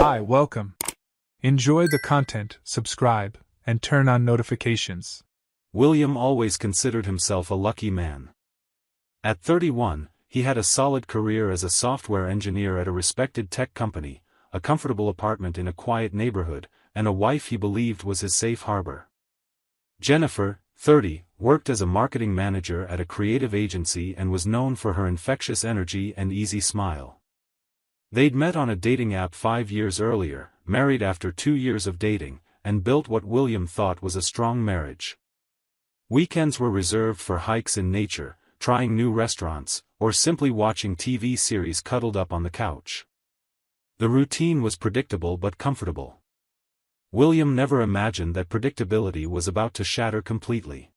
Hi, welcome. Enjoy the content, subscribe, and turn on notifications. William always considered himself a lucky man. At 31, he had a solid career as a software engineer at a respected tech company, a comfortable apartment in a quiet neighborhood, and a wife he believed was his safe harbor. Jennifer, 30, worked as a marketing manager at a creative agency and was known for her infectious energy and easy smile. They'd met on a dating app 5 years earlier, married after 2 years of dating, and built what William thought was a strong marriage. Weekends were reserved for hikes in nature, trying new restaurants, or simply watching TV series cuddled up on the couch. The routine was predictable but comfortable. William never imagined that predictability was about to shatter completely.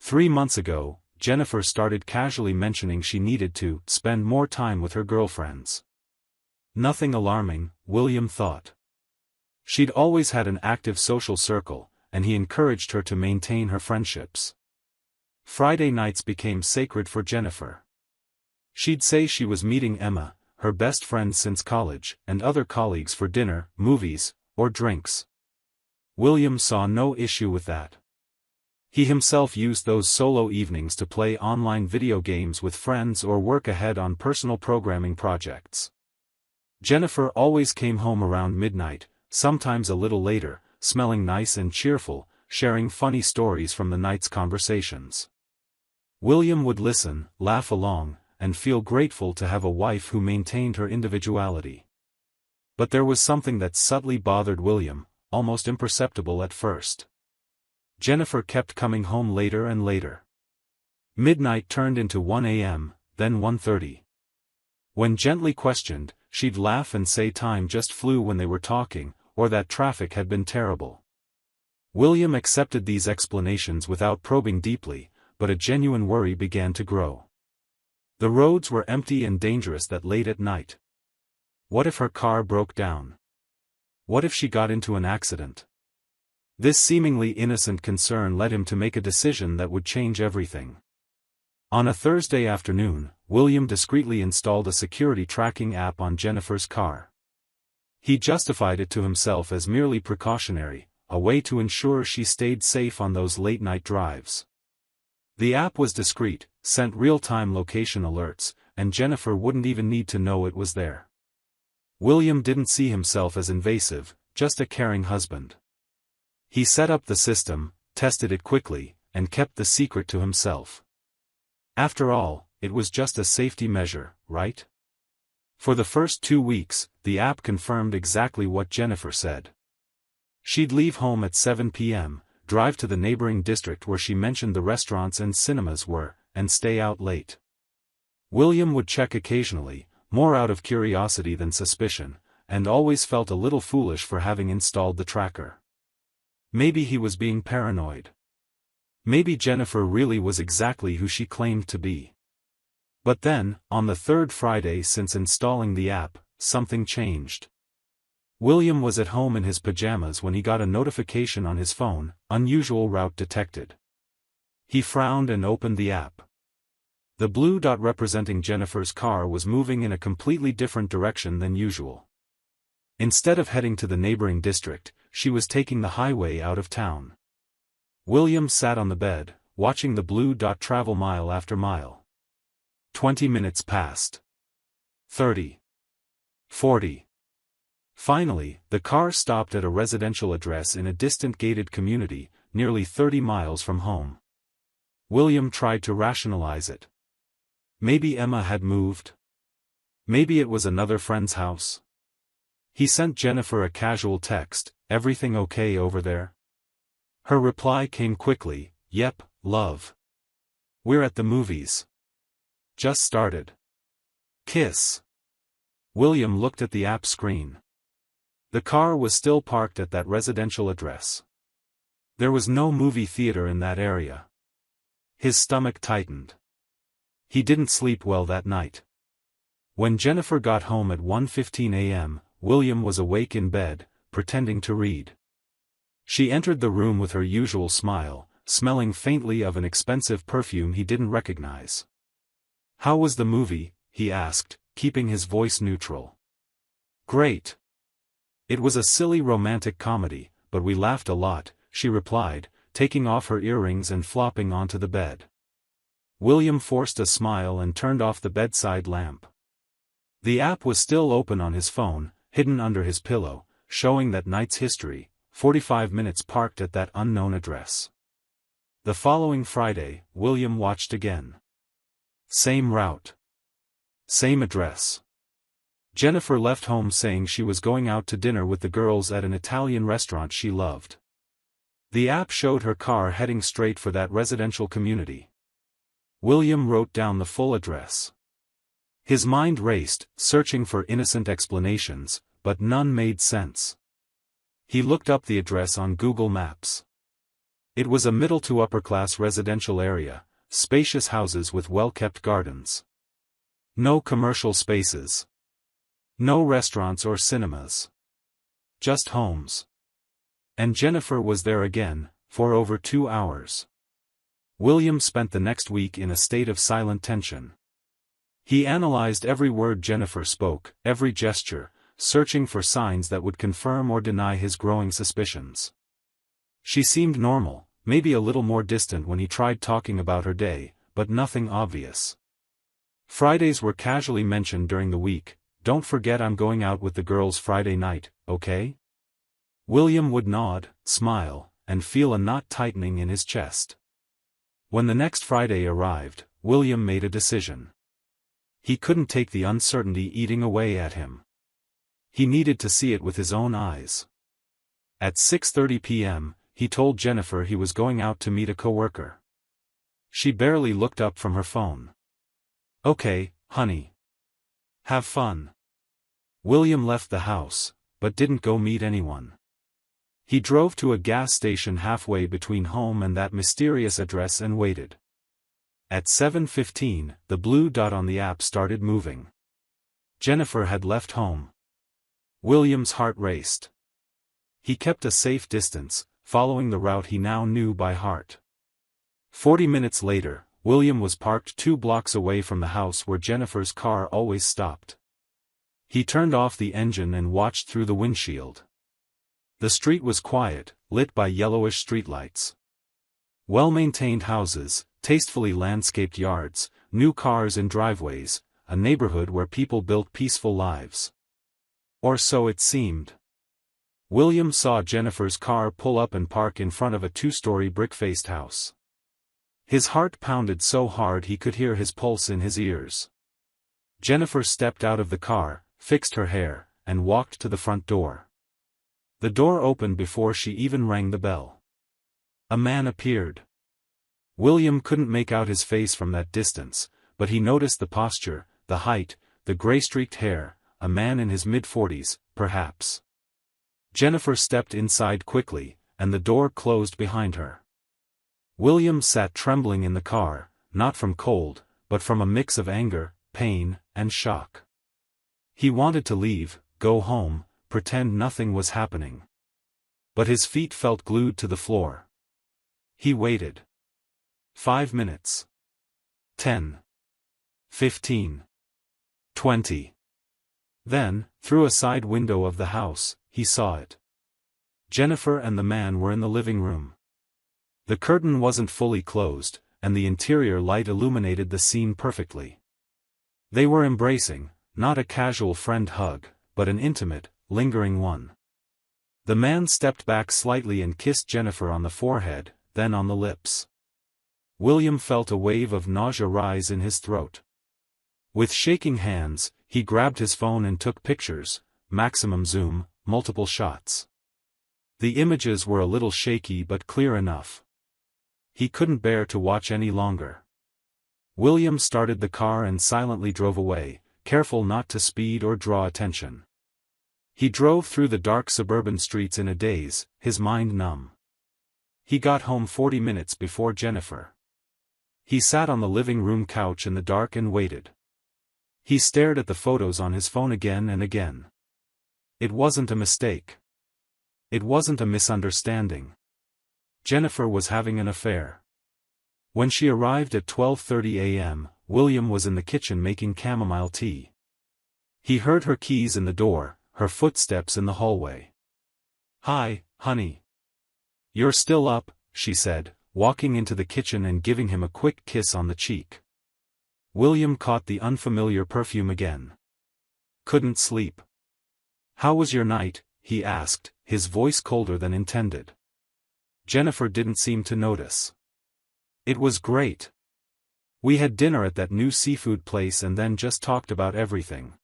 3 months ago, Jennifer started casually mentioning she needed to spend more time with her girlfriends. Nothing alarming, William thought. She'd always had an active social circle, and he encouraged her to maintain her friendships. Friday nights became sacred for Jennifer. She'd say she was meeting Emma, her best friend since college, and other colleagues for dinner, movies, or drinks. William saw no issue with that. He himself used those solo evenings to play online video games with friends or work ahead on personal programming projects. Jennifer always came home around midnight, sometimes a little later, smelling nice and cheerful, sharing funny stories from the night's conversations. William would listen, laugh along, and feel grateful to have a wife who maintained her individuality. But there was something that subtly bothered William, almost imperceptible at first. Jennifer kept coming home later and later. Midnight turned into 1 a.m., then 1:30. When gently questioned, she'd laugh and say time just flew when they were talking, or that traffic had been terrible. William accepted these explanations without probing deeply, but a genuine worry began to grow. The roads were empty and dangerous that late at night. What if her car broke down? What if she got into an accident? This seemingly innocent concern led him to make a decision that would change everything. On a Thursday afternoon, William discreetly installed a security tracking app on Jennifer's car. He justified it to himself as merely precautionary, a way to ensure she stayed safe on those late-night drives. The app was discreet, sent real-time location alerts, and Jennifer wouldn't even need to know it was there. William didn't see himself as invasive, just a caring husband. He set up the system, tested it quickly, and kept the secret to himself. After all, it was just a safety measure, right? For the first 2 weeks, the app confirmed exactly what Jennifer said. She'd leave home at 7 p.m., drive to the neighboring district where she mentioned the restaurants and cinemas were, and stay out late. William would check occasionally, more out of curiosity than suspicion, and always felt a little foolish for having installed the tracker. Maybe he was being paranoid. Maybe Jennifer really was exactly who she claimed to be. But then, on the third Friday since installing the app, something changed. William was at home in his pajamas when he got a notification on his phone, unusual route detected. He frowned and opened the app. The blue dot representing Jennifer's car was moving in a completely different direction than usual. Instead of heading to the neighboring district, she was taking the highway out of town. William sat on the bed, watching the blue dot travel mile after mile. 20 minutes passed. 30. 40. Finally, the car stopped at a residential address in a distant gated community, nearly 30 miles from home. William tried to rationalize it. Maybe Emma had moved. Maybe it was another friend's house. He sent Jennifer a casual text, "Everything okay over there?" Her reply came quickly, "Yep, love. We're at the movies. Just started. Kiss." William looked at the app screen. The car was still parked at that residential address. There was no movie theater in that area. His stomach tightened. He didn't sleep well that night. When Jennifer got home at 1:15 a.m., William was awake in bed, pretending to read. She entered the room with her usual smile, smelling faintly of an expensive perfume he didn't recognize. "How was the movie?" he asked, keeping his voice neutral. "Great. It was a silly romantic comedy, but we laughed a lot, she replied, taking off her earrings and flopping onto the bed. William forced a smile and turned off the bedside lamp. The app was still open on his phone, hidden under his pillow, showing that night's history, 45 minutes parked at that unknown address. The following Friday, William watched again. Same route. Same address. Jennifer left home saying she was going out to dinner with the girls at an Italian restaurant she loved. The app showed her car heading straight for that residential community. William wrote down the full address. His mind raced, searching for innocent explanations, but none made sense. He looked up the address on Google Maps. It was a middle to upper-class residential area, spacious houses with well-kept gardens. No commercial spaces. No restaurants or cinemas. Just homes. And Jennifer was there again, for over 2 hours. William spent the next week in a state of silent tension. He analyzed every word Jennifer spoke, every gesture, searching for signs that would confirm or deny his growing suspicions. She seemed normal, maybe a little more distant when he tried talking about her day, but nothing obvious. Fridays were casually mentioned during the week. "Don't forget I'm going out with the girls Friday night, okay?" William would nod, smile, and feel a knot tightening in his chest. When the next Friday arrived, William made a decision. He couldn't take the uncertainty eating away at him. He needed to see it with his own eyes. At 6:30 p.m., he told Jennifer he was going out to meet a coworker. She barely looked up from her phone. "Okay, honey. Have fun." William left the house, but didn't go meet anyone. He drove to a gas station halfway between home and that mysterious address and waited. At 7:15, the blue dot on the app started moving. Jennifer had left home. William's heart raced. He kept a safe distance, following the route he now knew by heart. 40 minutes later, William was parked 2 blocks away from the house where Jennifer's car always stopped. He turned off the engine and watched through the windshield. The street was quiet, lit by yellowish streetlights. Well-maintained houses, tastefully landscaped yards, new cars in driveways, a neighborhood where people built peaceful lives. Or so it seemed. William saw Jennifer's car pull up and park in front of a 2-story brick-faced house. His heart pounded so hard he could hear his pulse in his ears. Jennifer stepped out of the car, fixed her hair, and walked to the front door. The door opened before she even rang the bell. A man appeared. William couldn't make out his face from that distance, but he noticed the posture, the height, the gray-streaked hair, a man in his mid-40s, perhaps. Jennifer stepped inside quickly, and the door closed behind her. William sat trembling in the car, not from cold, but from a mix of anger, pain, and shock. He wanted to leave, go home, pretend nothing was happening. But his feet felt glued to the floor. He waited. 5 minutes. 10. 15. 20. Then, through a side window of the house, he saw it. Jennifer and the man were in the living room. The curtain wasn't fully closed, and the interior light illuminated the scene perfectly. They were embracing, not a casual friend hug, but an intimate, lingering one. The man stepped back slightly and kissed Jennifer on the forehead, then on the lips. William felt a wave of nausea rise in his throat. With shaking hands, he grabbed his phone and took pictures, maximum zoom, multiple shots. The images were a little shaky but clear enough. He couldn't bear to watch any longer. William started the car and silently drove away, careful not to speed or draw attention. He drove through the dark suburban streets in a daze, his mind numb. He got home 40 minutes before Jennifer. He sat on the living room couch in the dark and waited. He stared at the photos on his phone again and again. It wasn't a mistake. It wasn't a misunderstanding. Jennifer was having an affair. When she arrived at 12:30 a.m., William was in the kitchen making chamomile tea. He heard her keys in the door, her footsteps in the hallway. "Hi, honey. You're still up," she said, walking into the kitchen and giving him a quick kiss on the cheek. William caught the unfamiliar perfume again. "Couldn't sleep." "How was your night?" he asked, his voice colder than intended. Jennifer didn't seem to notice. "It was great. We had dinner at that new seafood place and then just talked about everything.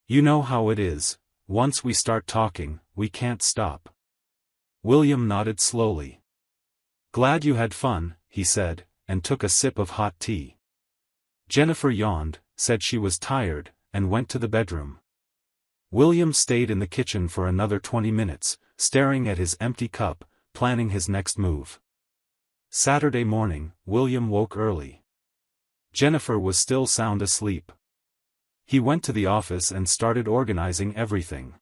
You know how it is, once we start talking, we can't stop." William nodded slowly. "Glad you had fun," he said, and took a sip of hot tea. Jennifer yawned, said she was tired, and went to the bedroom. William stayed in the kitchen for another 20 minutes, staring at his empty cup, planning his next move. Saturday morning, William woke early. Jennifer was still sound asleep. He went to the office and started organizing everything.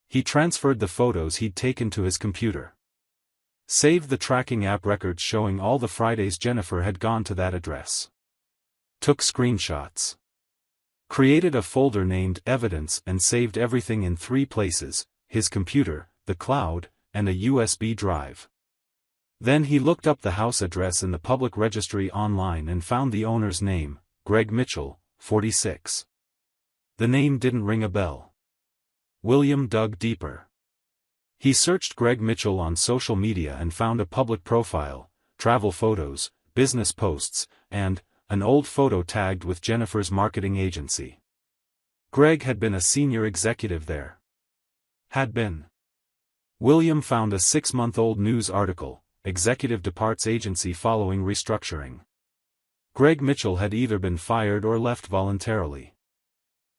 He transferred the photos he'd taken to his computer. Saved the tracking app records showing all the Fridays Jennifer had gone to that address. Took screenshots. Created a folder named Evidence and saved everything in 3 places: his computer, the cloud, and a USB drive. Then he looked up the house address in the public registry online and found the owner's name, Greg Mitchell, 46. The name didn't ring a bell. William dug deeper. He searched Greg Mitchell on social media and found a public profile, travel photos, business posts, and an old photo tagged with Jennifer's marketing agency. Greg had been a senior executive there. Had been. William found a 6-month-old news article, Executive departs agency following restructuring. Greg Mitchell had either been fired or left voluntarily.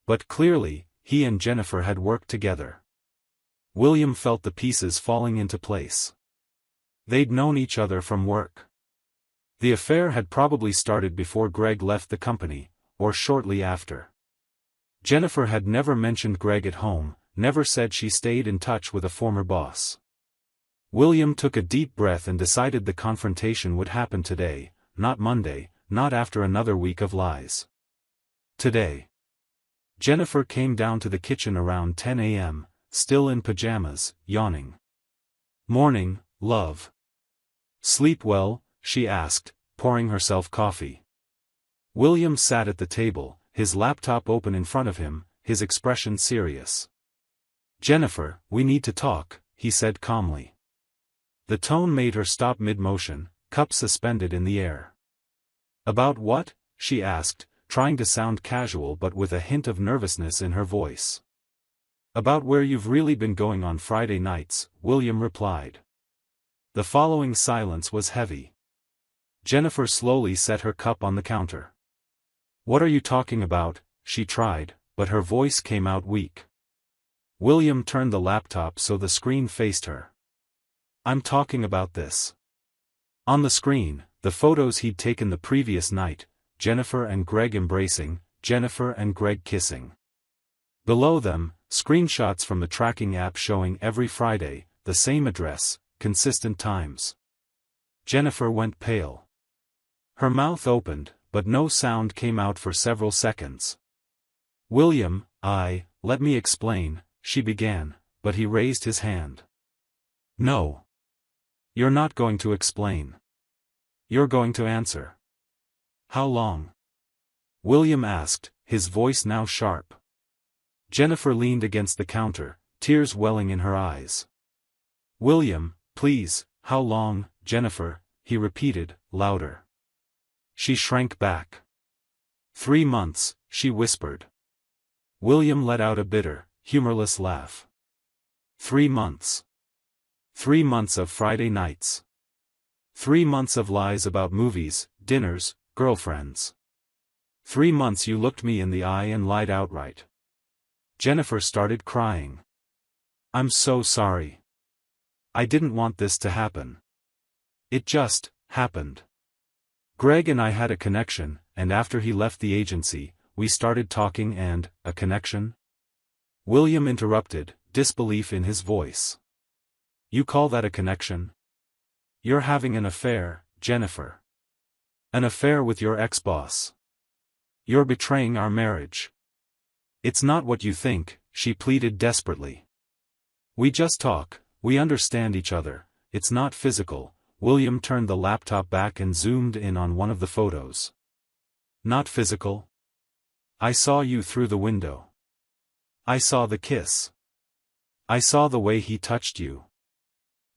But clearly, he and Jennifer had worked together. William felt the pieces falling into place. They'd known each other from work. The affair had probably started before Greg left the company, or shortly after. Jennifer had never mentioned Greg at home, never said she stayed in touch with a former boss. William took a deep breath and decided the confrontation would happen today, not Monday, not after another week of lies. Today. Jennifer came down to the kitchen around 10 a.m., still in pajamas, yawning. "Morning, love. Sleep well?" she asked, pouring herself coffee. William sat at the table, his laptop open in front of him, his expression serious. "Jennifer, we need to talk," he said calmly. The tone made her stop mid-motion, cup suspended in the air. "About what?" she asked, trying to sound casual but with a hint of nervousness in her voice. "About where you've really been going on Friday nights," William replied. The following silence was heavy. Jennifer slowly set her cup on the counter. "What are you talking about?" she tried, but her voice came out weak. William turned the laptop so the screen faced her. "I'm talking about this." On the screen, the photos he'd taken the previous night, Jennifer and Greg embracing, Jennifer and Greg kissing. Below them, screenshots from the tracking app showing every Friday, the same address, consistent times. Jennifer went pale. Her mouth opened, but no sound came out for several seconds. "William, let me explain," she began, but he raised his hand. "No. You're not going to explain. You're going to answer." "How long?" William asked, his voice now sharp. Jennifer leaned against the counter, tears welling in her eyes. "William, please, how long, Jennifer?" he repeated, louder. She shrank back. 3 months, she whispered. William let out a bitter, humorless laugh. 3 months. 3 months of Friday nights. 3 months of lies about movies, dinners, girlfriends. 3 months you looked me in the eye and lied outright. Jennifer started crying. "I'm so sorry. I didn't want this to happen. It just happened. Greg and I had a connection, and after he left the agency, we started talking and, a connection?" William interrupted, disbelief in his voice. "You call that a connection? You're having an affair, Jennifer. An affair with your ex-boss. You're betraying our marriage. It's not what you think," she pleaded desperately. We just talk, we understand each other, it's not physical. William turned the laptop back and zoomed in on one of the photos. Not physical? I saw you through the window. I saw the kiss. I saw the way he touched you.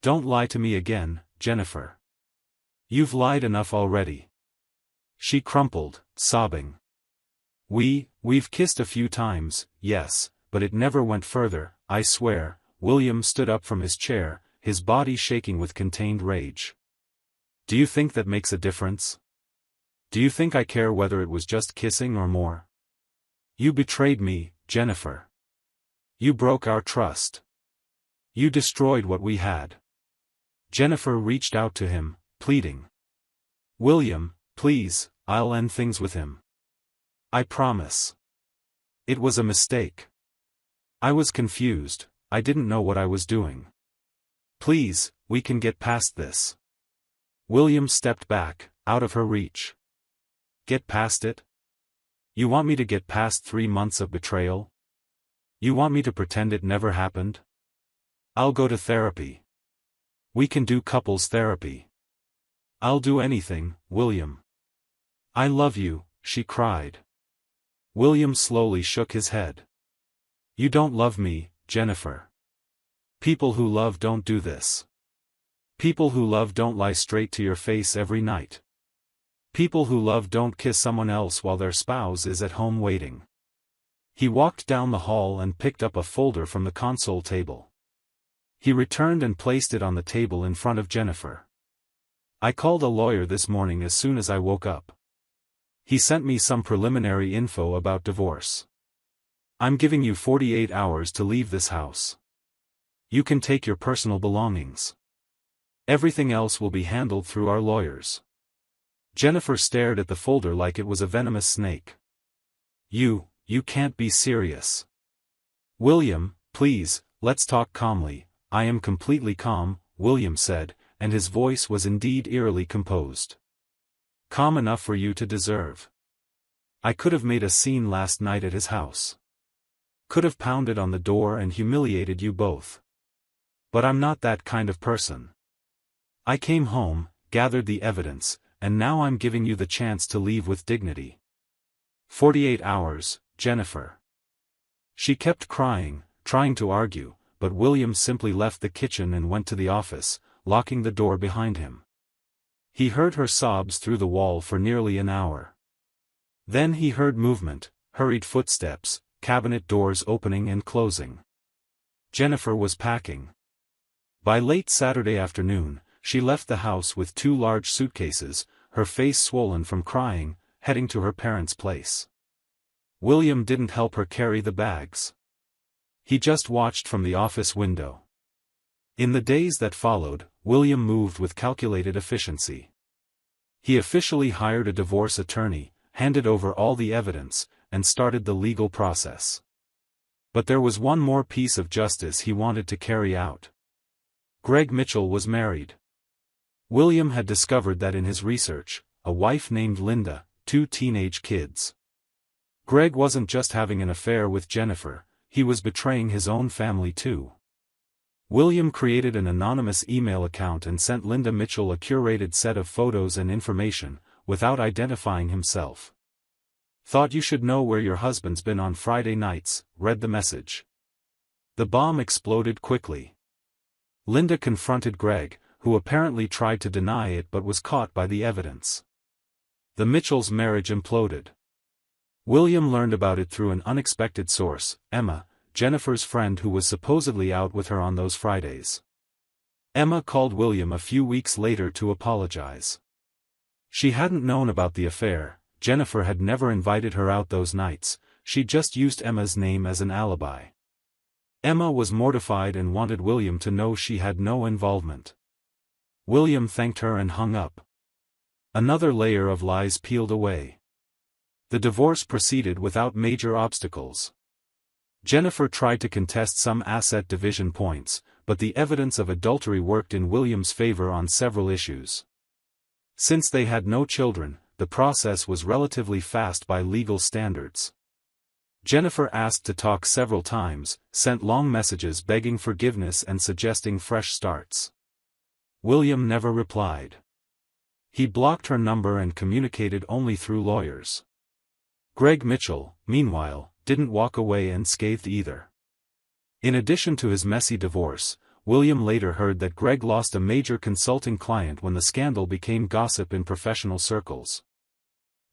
Don't lie to me again, Jennifer. You've lied enough already. She crumpled, sobbing. We've kissed a few times, yes, but it never went further, I swear. William stood up from his chair, his body shaking with contained rage. Do you think that makes a difference? Do you think I care whether it was just kissing or more? You betrayed me, Jennifer. You broke our trust. You destroyed what we had. Jennifer reached out to him, pleading. William, please, I'll end things with him. I promise. It was a mistake. I was confused, I didn't know what I was doing. Please, we can get past this. William stepped back, out of her reach. Get past it? You want me to get past 3 months of betrayal? You want me to pretend it never happened? I'll go to therapy. We can do couples therapy. I'll do anything, William. I love you, she cried. William slowly shook his head. You don't love me, Jennifer. People who love don't do this. People who love don't lie straight to your face every night. People who love don't kiss someone else while their spouse is at home waiting. He walked down the hall and picked up a folder from the console table. He returned and placed it on the table in front of Jennifer. I called a lawyer this morning as soon as I woke up. He sent me some preliminary info about divorce. I'm giving you 48 hours to leave this house. You can take your personal belongings. Everything else will be handled through our lawyers. Jennifer stared at the folder like it was a venomous snake. You can't be serious. William, please, let's talk calmly. I am completely calm, William said, and his voice was indeed eerily composed. Calm enough for you to deserve. I could have made a scene last night at his house. Could have pounded on the door and humiliated you both. But I'm not that kind of person. I came home, gathered the evidence, and now I'm giving you the chance to leave with dignity. 48 hours, Jennifer. She kept crying, trying to argue, but William simply left the kitchen and went to the office, locking the door behind him. He heard her sobs through the wall for nearly an hour. Then he heard movement, hurried footsteps, cabinet doors opening and closing. Jennifer was packing. By late Saturday afternoon, she left the house with 2 large suitcases, her face swollen from crying, heading to her parents' place. William didn't help her carry the bags. He just watched from the office window. In the days that followed, William moved with calculated efficiency. He officially hired a divorce attorney, handed over all the evidence, and started the legal process. But there was one more piece of justice he wanted to carry out. Greg Mitchell was married. William had discovered that in his research, a wife named Linda, 2 teenage kids. Greg wasn't just having an affair with Jennifer, he was betraying his own family too. William created an anonymous email account and sent Linda Mitchell a curated set of photos and information, without identifying himself. Thought you should know where your husband's been on Friday nights, read the message. The bomb exploded quickly. Linda confronted Greg, who apparently tried to deny it but was caught by the evidence. The Mitchells' marriage imploded. William learned about it through an unexpected source, Emma, Jennifer's friend who was supposedly out with her on those Fridays. Emma called William a few weeks later to apologize. She hadn't known about the affair, Jennifer had never invited her out those nights, she just used Emma's name as an alibi. Emma was mortified and wanted William to know she had no involvement. William thanked her and hung up. Another layer of lies peeled away. The divorce proceeded without major obstacles. Jennifer tried to contest some asset division points, but the evidence of adultery worked in William's favor on several issues. Since they had no children, the process was relatively fast by legal standards. Jennifer asked to talk several times, sent long messages begging forgiveness and suggesting fresh starts. William never replied. He blocked her number and communicated only through lawyers. Greg Mitchell, meanwhile, didn't walk away unscathed either. In addition to his messy divorce, William later heard that Greg lost a major consulting client when the scandal became gossip in professional circles.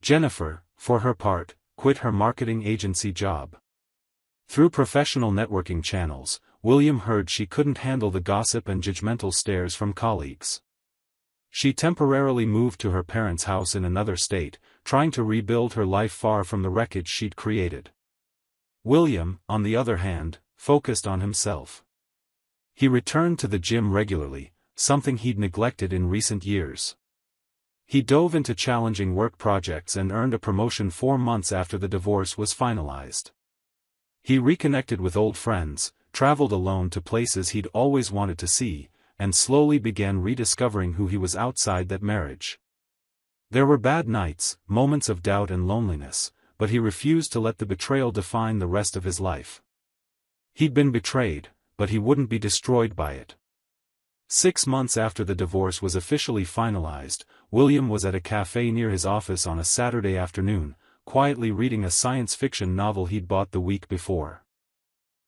Jennifer, for her part, quit her marketing agency job. Through professional networking channels, William heard she couldn't handle the gossip and judgmental stares from colleagues. She temporarily moved to her parents' house in another state, trying to rebuild her life far from the wreckage she'd created. William, on the other hand, focused on himself. He returned to the gym regularly, something he'd neglected in recent years. He dove into challenging work projects and earned a promotion 4 months after the divorce was finalized. He reconnected with old friends, traveled alone to places he'd always wanted to see, and slowly began rediscovering who he was outside that marriage. There were bad nights, moments of doubt and loneliness, but he refused to let the betrayal define the rest of his life. He'd been betrayed, but he wouldn't be destroyed by it. 6 months after the divorce was officially finalized, William was at a cafe near his office on a Saturday afternoon, quietly reading a science fiction novel he'd bought the week before.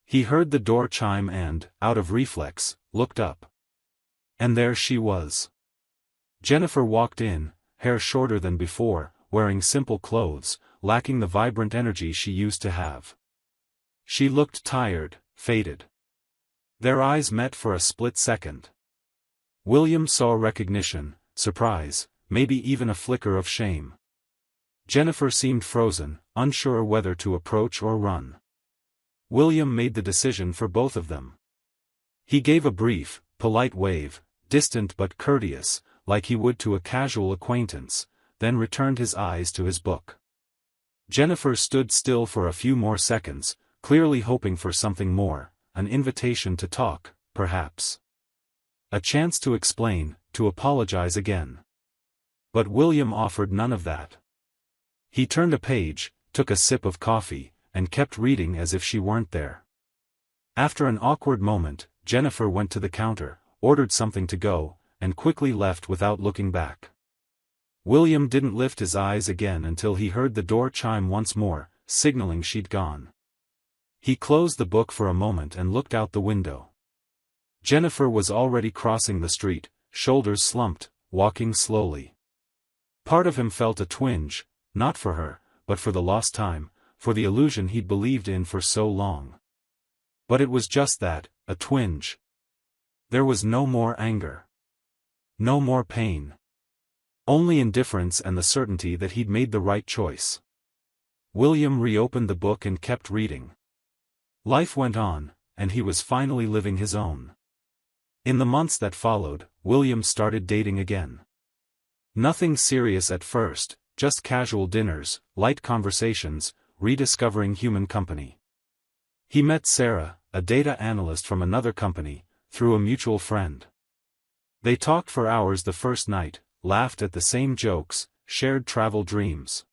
He heard the door chime and, out of reflex, looked up. And there she was. Jennifer walked in, hair shorter than before, wearing simple clothes, lacking the vibrant energy she used to have. She looked tired, faded. Their eyes met for a split second. William saw recognition, surprise, maybe even a flicker of shame. Jennifer seemed frozen, unsure whether to approach or run. William made the decision for both of them. He gave a brief, polite wave, distant but courteous, like he would to a casual acquaintance, then returned his eyes to his book. Jennifer stood still for a few more seconds, clearly hoping for something more, an invitation to talk, perhaps. A chance to explain, to apologize again. But William offered none of that. He turned a page, took a sip of coffee, and kept reading as if she weren't there. After an awkward moment, Jennifer went to the counter, ordered something to go, and quickly left without looking back. William didn't lift his eyes again until he heard the door chime once more, signaling she'd gone. He closed the book for a moment and looked out the window. Jennifer was already crossing the street, shoulders slumped, walking slowly. Part of him felt a twinge, not for her, but for the lost time, for the illusion he'd believed in for so long. But it was just that, a twinge. There was no more anger. No more pain. Only indifference and the certainty that he'd made the right choice. William reopened the book and kept reading. Life went on, and he was finally living his own. In the months that followed, William started dating again. Nothing serious at first, just casual dinners, light conversations, rediscovering human company. He met Sarah, a data analyst from another company, through a mutual friend. They talked for hours the first night, laughed at the same jokes, shared travel dreams.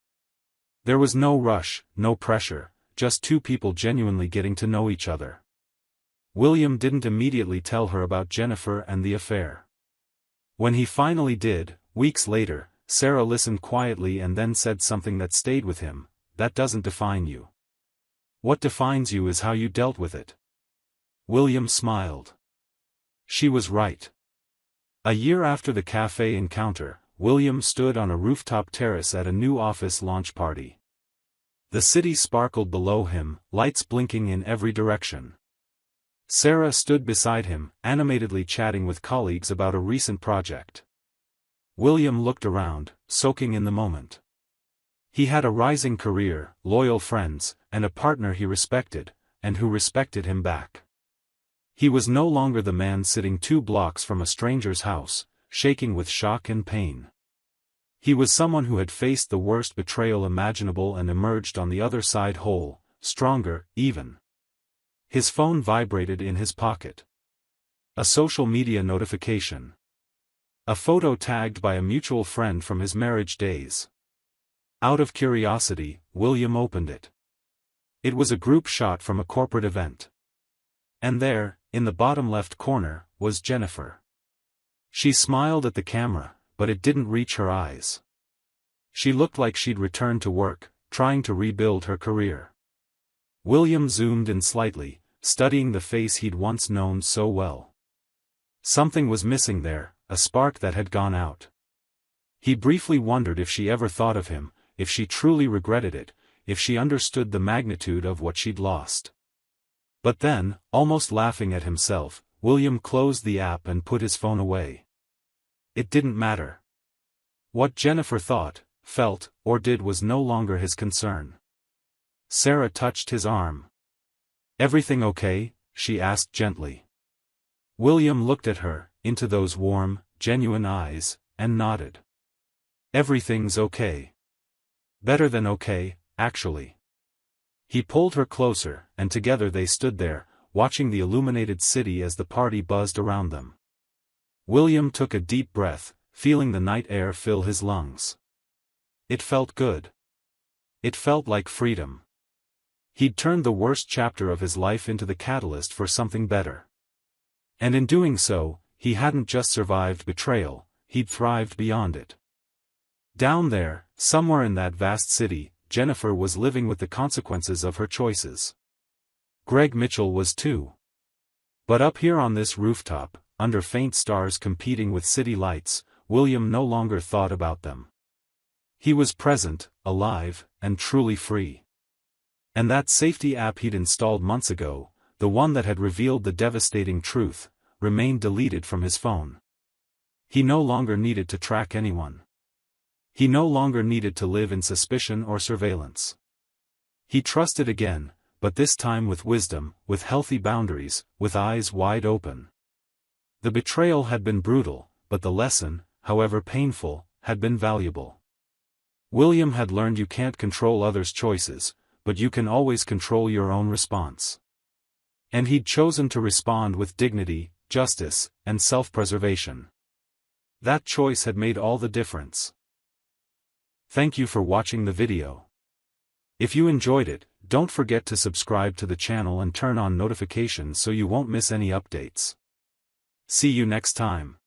There was no rush, no pressure, just two people genuinely getting to know each other. William didn't immediately tell her about Jennifer and the affair. When he finally did, weeks later, Sarah listened quietly and then said something that stayed with him: "That doesn't define you. What defines you is how you dealt with it." William smiled. She was right. A year after the cafe encounter, William stood on a rooftop terrace at a new office launch party. The city sparkled below him, lights blinking in every direction. Sarah stood beside him, animatedly chatting with colleagues about a recent project. William looked around, soaking in the moment. He had a rising career, loyal friends, and a partner he respected, and who respected him back. He was no longer the man sitting 2 blocks from a stranger's house, shaking with shock and pain. He was someone who had faced the worst betrayal imaginable and emerged on the other side whole, stronger, even. His phone vibrated in his pocket. A social media notification. A photo tagged by a mutual friend from his marriage days. Out of curiosity, William opened it. It was a group shot from a corporate event. And there, in the bottom left corner, was Jennifer. She smiled at the camera, but it didn't reach her eyes. She looked like she'd returned to work, trying to rebuild her career. William zoomed in slightly, studying the face he'd once known so well. Something was missing there, a spark that had gone out. He briefly wondered if she ever thought of him, if she truly regretted it, if she understood the magnitude of what she'd lost. But then, almost laughing at himself, William closed the app and put his phone away. It didn't matter. What Jennifer thought, felt, or did was no longer his concern. Sarah touched his arm. "Everything okay?" she asked gently. William looked at her, into those warm, genuine eyes, and nodded. "Everything's okay. Better than okay, actually." He pulled her closer, and together they stood there, watching the illuminated city as the party buzzed around them. William took a deep breath, feeling the night air fill his lungs. It felt good. It felt like freedom. He'd turned the worst chapter of his life into the catalyst for something better. And in doing so, he hadn't just survived betrayal, he'd thrived beyond it. Down there, somewhere in that vast city, Jennifer was living with the consequences of her choices. Greg Mitchell was too. But up here on this rooftop, under faint stars competing with city lights, William no longer thought about them. He was present, alive, and truly free. And that safety app he'd installed months ago, the one that had revealed the devastating truth, remained deleted from his phone. He no longer needed to track anyone. He no longer needed to live in suspicion or surveillance. He trusted again, but this time with wisdom, with healthy boundaries, with eyes wide open. The betrayal had been brutal, but the lesson, however painful, had been valuable. William had learned you can't control others' choices, but you can always control your own response. And he'd chosen to respond with dignity, justice, and self-preservation. That choice had made all the difference. Thank you for watching the video. If you enjoyed it, don't forget to subscribe to the channel and turn on notifications so you won't miss any updates. See you next time.